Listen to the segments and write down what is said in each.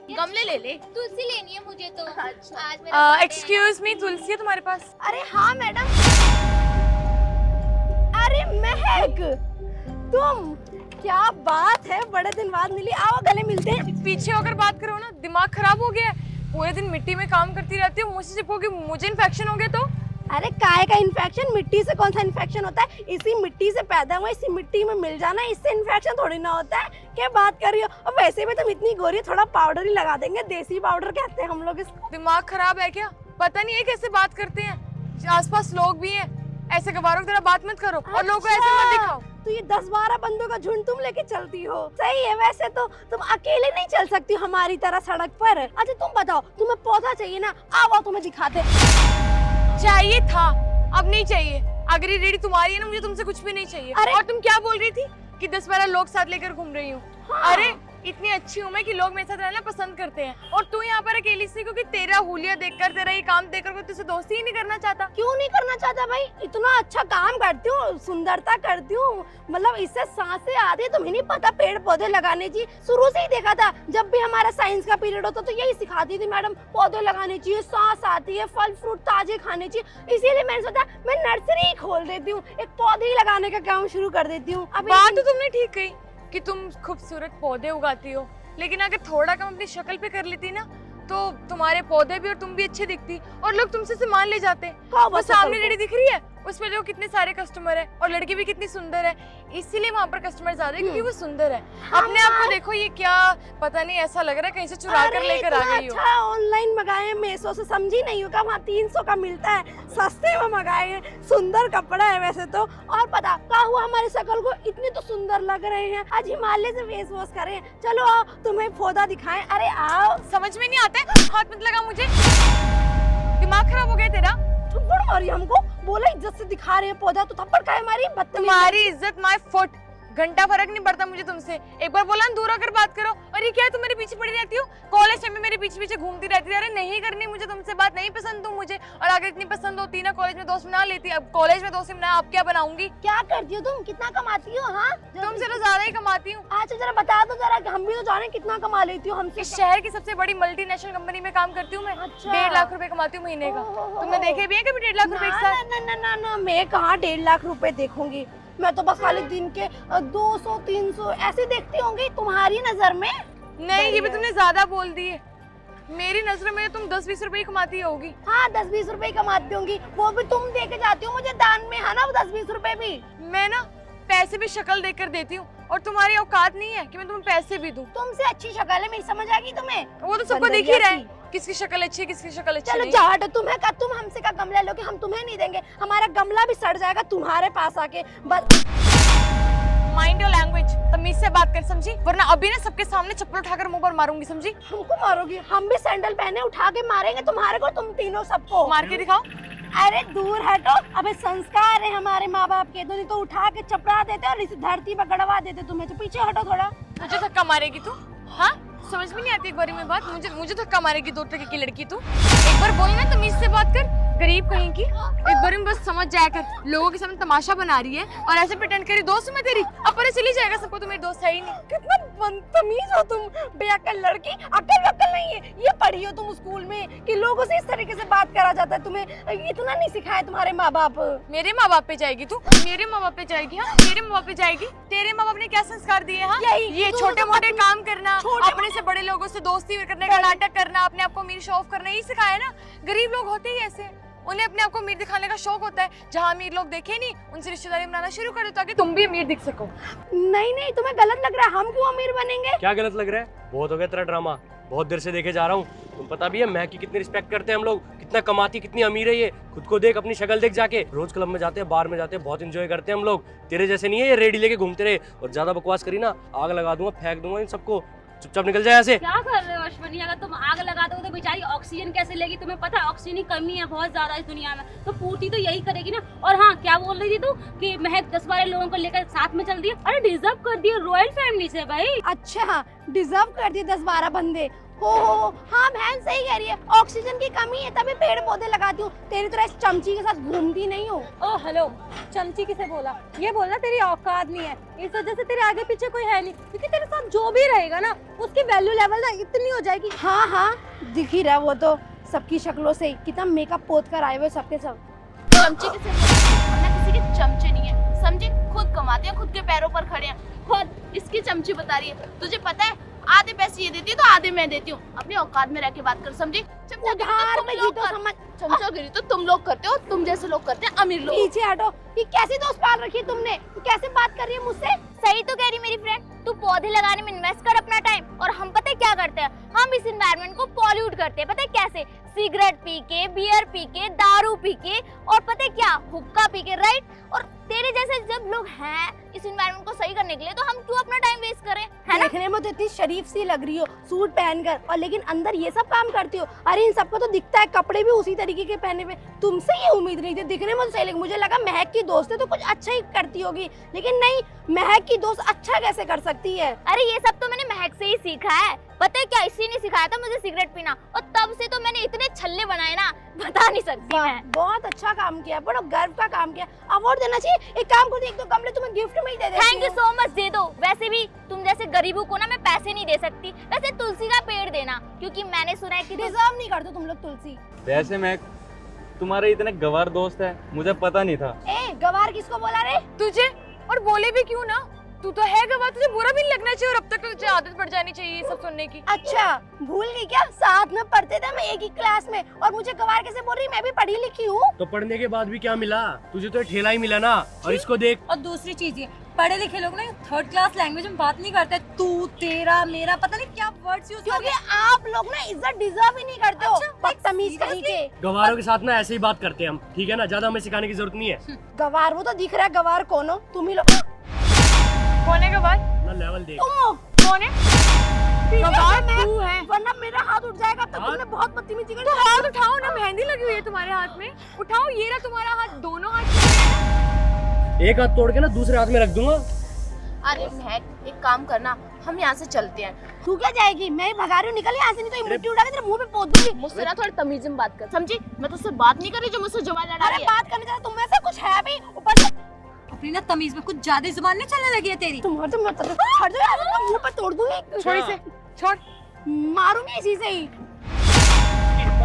गमले ले ले। तुलसी लेनी है मुझे तो। अच्छा। आज मेरा एक्सक्यूज मी, तुलसी है तुम्हारे पास? अरे हाँ मैडम। अरे महक, तुम, क्या बात है, बड़े दिन बाद मिली, आओ गले मिलते हैं। पीछे होकर बात करो ना, दिमाग खराब हो गया है। पूरे दिन मिट्टी में काम करती रहती हूँ, मुझसे चिपकोगी, मुझे इन्फेक्शन हो गया तो? अरे काहे का इन्फेक्शन, मिट्टी से कौन सा इन्फेक्शन होता है? इसी मिट्टी से पैदा हुआ, इसी मिट्टी में मिल जाना, इससे इन्फेक्शन थोड़ी ना होता है। क्या बात कर रही हो? और वैसे भी तुम इतनी गोरी, थोड़ा पाउडर ही लगा देंगे, देसी पाउडर कहते हैं हम लोग इसको। दिमाग खराब है क्या? पता नहीं है कैसे बात करते हैं, आसपास लोग भी हैं, ऐसे गवारों की तरह बात मत करो और लोगों को ऐसे मत दिखाओ। तो ये 10-12 बंदों का झुंड तुम लेके चलती हो, सही है। वैसे तो तुम अकेले नहीं चल सकती हमारी तरह सड़क पर। अच्छा तुम बताओ, तुम्हें पौधा चाहिए ना? आओ तुम्हें दिखाते। चाहिए था, अब नहीं चाहिए। अगर ये रेडी तुम्हारी है ना, मुझे तुमसे कुछ भी नहीं चाहिए। अरे और तुम क्या बोल रही थी कि 10-12 लोग साथ लेकर घूम रही हूँ? हाँ। अरे इतनी अच्छी हूँ मैं कि लोग मेरे साथ रहना पसंद करते हैं, और तू यहाँ पर अकेली सी, क्योंकि तेरा हुलिया देखकर, तेरा ये काम देखकर कोई तुझसे दोस्ती ही नहीं करना चाहता। क्यों नहीं करना चाहता भाई? इतना अच्छा काम करती हूँ, सुंदरता करती हूँ, मतलब इससे सांसें आती। तुम्हें नहीं पता पेड़ पौधे लगाने चाहिए? शुरू से ही देखा था, जब भी हमारा साइंस का पीरियड होता तो यही सिखाती थी मैडम, पौधे लगाने चाहिए, सांस आती है, फल फ्रूट ताजे खाने चाहिए। इसीलिए मैंने सोचा मैं नर्सरी ही खोल देती हूँ, एक पौधे ही लगाने का काम शुरू कर देती हूँ। अब बात तो तुमने ठीक कही कि तुम खूबसूरत पौधे उगाती हो, लेकिन अगर थोड़ा कम अपनी शक्ल पे कर लेती ना, तो तुम्हारे पौधे भी और तुम भी अच्छे दिखती और लोग तुमसे सामान ले जाते। वो सामने रेडी दिख रही है, उस पर जो कितने सारे कस्टमर है, और लड़की भी कितनी सुंदर है, इसीलिए वहाँ पर कस्टमर ज्यादा है क्योंकि वो सुंदर है। अपने आप को देखो, ये क्या पता नहीं, ऐसा लग रहा है कहीं से चुरा कर लेकर आ गई हो। अच्छा ऑनलाइन मंगाए हैं मेसो से, समझी नहीं हो का? वहाँ 300 का मिलता है, सस्ते में मंगाए हैं, सुंदर कपड़ा है वैसे तो। और पता क्या हुआ, हमारी शक्ल को इतने तो सुंदर लग रहे हैं, आज हिमालय से फेस वॉश करें। चलो आओ तुम्हें पौधा दिखाएं। अरे आओ। समझ में नहीं आता है, हाथ मत लगा मुझे, दिमाग खराब हो गया तेरा। थप्पड़ मारी हमको, बोला इज्जत से दिखा रहे हैं पौधा, तो थप्पड़ खाए मारी? तुम्हारी इज्जत माय फुट, घंटा फर्क नहीं पड़ता मुझे तुमसे। एक बार बोला ना दूर होकर बात करो, और ये क्या है, तुम मेरे पीछे पड़ी रहती हो, कॉलेज टाइम में मेरे पीछे पीछे घूमती रहती थी। अरे नहीं करनी मुझे तुमसे बात, नहीं पसंद तुम मुझे, और अगर इतनी पसंद होती ना कॉलेज में दोस्त बना लेती। अब कॉलेज में दोस्त बना, अब क्या बनाऊंगी? क्या करती हो तुम, कितना कमाती हो? हाँ तुमसे तो ज्यादा ही कमाती हूँ। अच्छा जरा बता दो जरा, हम भी तो जाने कितना कमा लेती हो हमसे। इस शहर की सबसे बड़ी मल्टीनेशनल कंपनी में काम करती हूँ मैं। अच्छा। 1.5 लाख रुपए कमाती हूँ महीने का। तुमने देखे भी है कभी 1.5 लाख रुपए एक साथ? ना, मैं कहाँ 1.5 लाख रुपए देखूंगी, मैं तो बस खाली दिन के 200-300 ऐसे देखती होंगी तुम्हारी नजर में। नहीं, ये भी तुमने ज्यादा बोल दिए। मेरी नजर में तुम 10-20 रुपए ही कमाती होगी। हाँ 10-20 रुपए कमाती होंगी, वो भी तुम दे के जाती हो मुझे दान में, है ना? वो 10-20 रुपए भी मैं ना पैसे भी शक्ल देकर देती हूँ, और तुम्हारी औकात नहीं है कि मैं तुम्हें पैसे भी दूं। तुमसे अच्छी शक्ल है मेरी, समझ आ गई तुम्हें? वो तो सबको दिख ही रहा है, किसकी शक्ल अच्छी है, किसकी शक्ल अच्छी चलो नहीं। जा हटो, तुम हमसे का गमला लोगे, हम तुम्हें नहीं देंगे, हमारा गमला भी सड़ जाएगा तुम्हारे पास आके। बस माइंड योर लैंग्वेज, तमीज से बात कर, समझी? वरना अभी ना सबके सामने चप्पल उठाकर मुंह पर मारूंगी, समझी? हमको मारोगी? हम भी सैंडल पहने उठा के मारेंगे तुम्हारे को, तुम तीनों सबको। मार के दिखाओ। अरे दूर हटो, अबे संस्कार है हमारे माँ बाप के, तो नहीं तो उठा के चपड़ा देते और इस धरती पर गड़वा देते तुम्हें। तो पीछे हटो थोड़ा। मुझे धक्का मारेगी तू? हाँ समझ में नहीं आती एक बारी में बात, मुझे धक्का मारेगी 2 टके की लड़की तू? एक बार बोलना तमीज से बात कर, गरीब कहीं की। एक बार में बस समझ जाया कर, लोगों के सामने तमाशा बना रही है और ऐसे प्रिटेंड करी दोस्त मैं तेरी, अब पता चली जाएगा सबको तो मेरी दोस्त है ही नहीं। कितना बदतमीज हो तुम, बेअक्ल लड़की, अक्ल वक्ल नहीं है। ये पढ़ी हो तुम स्कूल में कि लोगों से इस तरीके से बात करा जाता है? तुम्हें इतना नहीं सिखाया तुम्हारे माँ बाप? मेरे माँ बाप पे जाएगी तू? मेरे माँ बाप पे जाएगी? हाँ मेरे माँ बाप पे जाएगी। तेरे माँ बाप ने क्या संस्कार दिए? हाँ ये छोटे मोटे काम करना, अपने से बड़े लोगों से दोस्ती करने का नाटक करना, अपने आप को अमीर शो ऑफ करना, यही सिखाया ना। गरीब लोग होते ही ऐसे, उन्हें अपने आप को अमीर दिखाने का शौक होता है। जहाँ अमीर लोग देखे नहीं, उनसे रिश्तेदारी बनाना शुरू कर दो ताकि तुम भी अमीर दिख सको। नहीं तुम्हें गलत लग रहा है, हम क्यों अमीर बनेंगे? क्या गलत लग रहा है? बहुत हो गया तेरा ड्रामा, बहुत देर से देखे जा रहा हूँ। तुम पता भी है मैं की कितनी रिस्पेक्ट करते हैं हम लोग, कितना कमाती, कितनी अमीर है ये। खुद को देख, अपनी शक्ल देख जाके। रोज क्लब में जाते हैं, बार में जाते हैं, बहुत इंजॉय करते हैं हम लोग। तेरे जैसे नहीं है ये रेडी लेके घूमते रहे, और ज्यादा बकवास करी ना आग लगा दूंगा, फेंक दूंगा इन सबको। चुपचाप निकल जाए ऐसे। क्या कर रहे हो अश्वनी? अगर तुम आग लगा दोगे तो बेचारी ऑक्सीजन कैसे लेगी? तुम्हें पता है ऑक्सीजन की कमी है बहुत ज्यादा इस दुनिया में, तो पूर्ति तो यही करेगी ना। और हाँ क्या बोल रही थी तू कि महक 10-12 लोगों को लेकर साथ में चल दिया? अरे डिजर्व कर दिया रॉयल फैमिली से भाई। अच्छा डिजर्व कर दिए 10-12 बंदे, हो हाँ बहन सही कह रही है, ऑक्सीजन की कमी है तभी पेड़ पौधे लगाती हूँ, तेरी तरह इस चमची के साथ घूमती नहीं हूँ। ओ हेलो, चमची किसे बोला? ये बोलना तेरी औकात नहीं है, इस वजह से तेरे आगे पीछे कोई है नहीं, क्योंकि तेरे साथ जो भी रहेगा ना उसकी वैल्यू लेवल ना इतनी हो जाएगी। हाँ हाँ दिख ही रहा वो तो सबकी शक्लों से ही, कितना मेकअप पोत कर आए हुए सबके सब। चमचे किसे बोलते हैं? किसी के चमचे नहीं है, समझे? खुद कमाते हैं, खुद के पैरों पर खड़े हैं। खुद इसकी चमची बता रही है, तुझे पता है आधे पैसे ये देती है तो आधे मैं देती हूँ। अपनी औकात में रह के बात कर, समझी? उधार में ही तो समझ। चमचागिरी तो तुम लोग करते हो, तुम जैसे लोग करते हैं अमीर लोग। पीछे हटो, ये कैसी दोस्त पाल रखी है तुमने? कैसे बात कर रही है मुझसे? सही तो कह रही मेरी फ्रेंड, तू पौधे लगाने में इन्वेस्ट कर अपना टाइम, और हम पता है क्या करते हैं, हम इस एनवायरनमेंट को पॉल्यूट करते हैं। पता है कैसे? सिगरेट पी के, बियर पी के, दारू पी के, और पता है क्या, हुक्का पी के, राइट? और तेरे जैसे जब लोग हैं इस एनवायरनमेंट को सही करने के लिए, तो हम क्यों अपना टाइम वेस्ट करें, है ना? देखने में तो इतनी शरीफ सी लग रही हो सूट पहनकर, और लेकिन अंदर ये सब काम करती हो। अरे इन सबको तो दिखता है कपड़े भी उसी तरीके के पहने हुए, तुमसे ये उम्मीद नहीं थी। दिखने में तो सही लगी, मुझे लगा महक की दोस्त है तो कुछ अच्छा ही करती होगी, लेकिन नहीं, महक की दोस्त अच्छा कैसे कर सकती है? अरे ये सब तो मैंने महक से ही सीखा है। पता है क्या, इसी ने सिखाया था मुझे सिगरेट पीना, और तब से तो मैंने इतने छल्ले बनाए ना, बता नहीं सकती मैं। बहुत अच्छा काम किया, बड़ा गर्व का काम किया, अवार्ड देना चाहिए। एक काम करो, एक दो गमले तुम्हें गिफ्ट में ही दे देती थैंक यू सो मच, दे दो। वैसे भी तुम जैसे गरीबों को ना मैं पैसे नहीं दे सकती, वैसे तुलसी का पेड़ देना, क्योंकि मैंने सुना है कि डिजर्व नहीं करते तुम लोग तुलसी। वैसे मैं तुम्हारे इतने गवार दोस्त है, मुझे पता नहीं था। ए गवार किसको बोला रे? तुझे, और बोले भी क्यों ना, तू तो है गवार, तुझे बुरा भी नहीं लगना चाहिए, और अब तक तो तुझे आदत पड़ जानी चाहिए ये सब सुनने की। अच्छा भूल गई क्या, साथ में पढ़ते थे हम एक ही क्लास में, और मुझे गवार कैसे बोल रही? मैं भी पढ़ी लिखी हूँ। तो पढ़ने के बाद भी क्या मिला तुझे? तो ठेला ही मिला ना। और इसको देख, और दूसरी चीज ये, पढ़े लिखे लोग ना थर्ड क्लास लैंग्वेज में बात नहीं करते, तू तेरा मेरा पता नहीं क्या वर्ड्स यूज क्योंकि आप लोग ना इज्जत डिजर्व ही नहीं करते हो, बदतमीज कहीं के। गवारों के साथ ना ऐसे ही बात करते हैं हम, ठीक है ना? ज्यादा हमें सिखाने की जरूरत नहीं है। गवार वो तो दिख रहा है, गवार कौन हो तुम ही लोग? कौन है गवार? ना लेवल देख। तुम हो। कौन है गवार? तू है, वरना मेरा हाथ उठ जाएगा, तो हाथ? तुमने बहुत बदतमीजी तो करी। हाथ उठाओ ना, मेहंदी लगी हुई है तुम्हारे हाथ में, उठाओ। ये रहा तुम्हारा हाथ, दोनों हाथ। एक हाथ तोड़ के ना दूसरे हाथ में रख दूंगा। अरे महक एक काम करना, हम यहाँ से चलते हैं। तू क्या जाएगी? मैं ही भगा रही हूँ, निकल यहाँ से, नहीं तो ये मिट्टी उठा के तेरे मुंह पे पोत दूंगी। मुझसे ना थोड़ी तमीज में बात कर, समझी? मैं तुझसे बात नहीं कर रही जो मुझसे जवान लड़ा अरे रही है। बात करने जा, तुम में से कुछ है भी ऊपर से। अपनी ना तमीज में कुछ ज्यादा जुबान नहीं चलने लगी है तेरी। तुम हट जाओ यार, तुम मुंह पे तोड़ दूंगी। छोड़ इसे, छोड़। मारूंगी इसी से ही।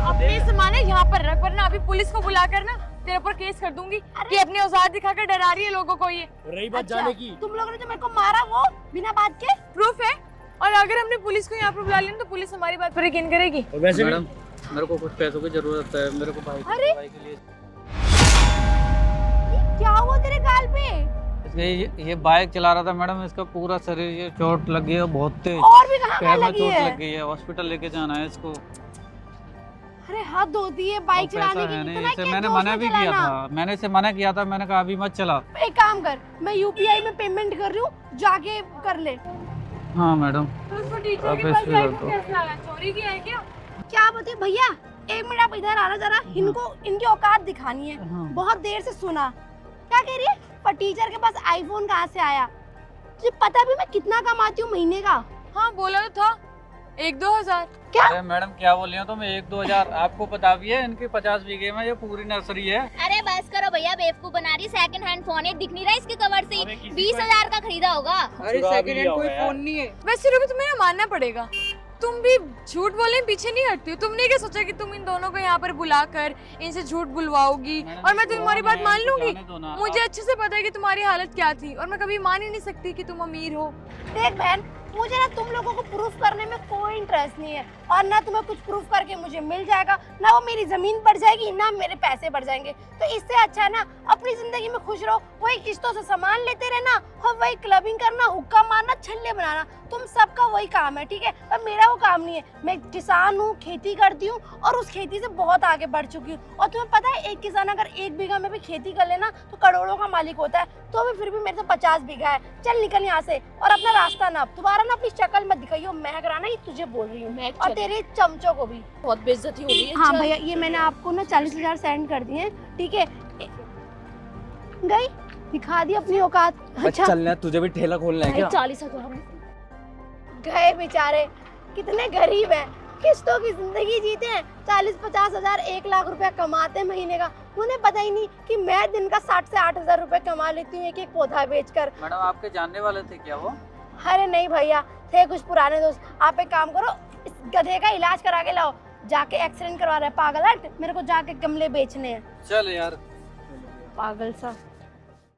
अपने सामान यहाँ पर रख, वरना अभी पुलिस को बुलाकर ना तेरे ऊपर केस कर दूंगी कि अपनी औजार दिखाकर डरा रही है लोगों को। ये रही बात जाने की, तुम लोगों ने जो मेरे को मारा वो बिना बात के प्रूफ है, और अगर हमने पुलिस को यहाँ पर बुला लिया ना, तो पुलिस हमारी बात पर यकीन करेगी। और वैसे भी मैडम मेरे को कुछ पैसों की जरूरत है, मेरे को भाई अरे! के लिए। क्या हुआ तेरे गाल पे? ये बाइक चला रहा था मैडम, इसका पूरा शरीर ये चोट लगी है बहुत तेज, और भी कहाँ पैर में लगी चोट है? लग गई है, हॉस्पिटल लेके जाना है इसको। अरे हद होती है बाइक और पैसा चलाने है की, नहीं, इतना इसे क्या मैंने जोश मना में भी किया चलाना? था, मैंने इसे मना किया था, मैंने कहा अभी मत चला। एक काम कर, मैं यूपीआई में पेमेंट कर रही हूँ, जाके कर ले। हाँ मैडम। तो उसको टीचर अब के पास इससे जाके तो- कैसे आया? चोरी किया है क्या? क्या बताइए भैया, एक मिनट आप इधर आना जरा, इनको इनकी औकात दिखानी है। हाँ। बहुत देर से सुना, क्या कह रही है? पर टीचर के पास आईफोन कहाँ से आया? तुझे पता भी मैं कितना कमाती हूँ महीने का? हाँ बोला तो था, 1-2 हजार। क्या? अरे मैडम क्या बोल रही हो तुम? 1-2 हजार आपको पता भी है, इनकी 50 बीघे में ये पूरी नर्सरी है। अरे बस करो भैया, बेवकूफ बना रही। सेकंड हैंड फोन है, दिख नहीं रहा इसके कवर से अरे ही, किसी 20,000 का खरीदा होगा। अरे सेकंड हैंड कोई फोन नहीं है। वैसे रूबी तुम्हें ना मानना पड़ेगा, तुम भी झूठ बोलने में पीछे नहीं हटती हो। तुमने क्या सोचा कि तुम इन दोनों को यहाँ पर बुलाकर इनसे झूठ बुलवाओगी और मैं तुम्हारी बात मान लूंगी? मुझे अच्छे से पता है कि तुम्हारी हालत क्या थी, और मैं कभी मान ही नहीं सकती कि तुम अमीर हो। देख बहन, मुझे ना तुम लोगों को प्रूफ करने में कोई इंटरेस्ट नहीं है, और ना तुम्हें कुछ प्रूफ करके मुझे मिल जाएगा, ना वो मेरी जमीन बढ़ जाएगी, ना मेरे पैसे बढ़ जाएंगे। तो इससे अच्छा है ना अपनी जिंदगी में खुश रहो, वही किस्तों से सामान लेते रहना, और वही क्लबिंग करना, हुक्का मारना, छल्ले बनाना, तुम सबका वही काम है, ठीक है? और मेरा वो काम नहीं है। मैं किसान हूँ, खेती करती हूँ, और उस खेती से बहुत आगे बढ़ चुकी हूँ। और तुम्हें पता है, एक किसान अगर 1 बीघा में भी खेती कर लेना तो करोड़ों का मालिक होता है, तो भी फिर भी मेरे तो 50 बीघा है। चल निकल यहाँ से, और अपना रास्ता नाप। दोबारा ना अपनी शक्ल मत दिखाइयो, महक राना ही तुझे बोल रही हूँ, महक और चली। तेरे चमचों को भी। बहुत बेइज्जती हो रही है। हाँ चल। भैया, ये मैंने आपको ना 40,000 सेंड कर दिए हैं, ठीक है? गई दिखा दी अपनी औकात। अच्छा चलना, तुझे भी ठेला खोलना है क्या? 40,000 गए बेचारे, कितने गरीब हैं, किस्तों की जिंदगी जीते हैं, 40-50 हजार 1 लाख रुपया कमाते हैं महीने का। उन्हें पता ही नहीं कि मैं दिन का 60 से 8 हजार रुपए कमा लेती हूँ एक पौधा बेचकर। मैडम आपके जानने वाले थे क्या वो? अरे नहीं भैया, थे कुछ पुराने दोस्त। आप एक काम करो, इस गधे का इलाज करा के लाओ, जाके एक्सीडेंट करवा रहा है पागल है, मेरे को जाके गमले बेचने हैं। चल यार। पागल सा।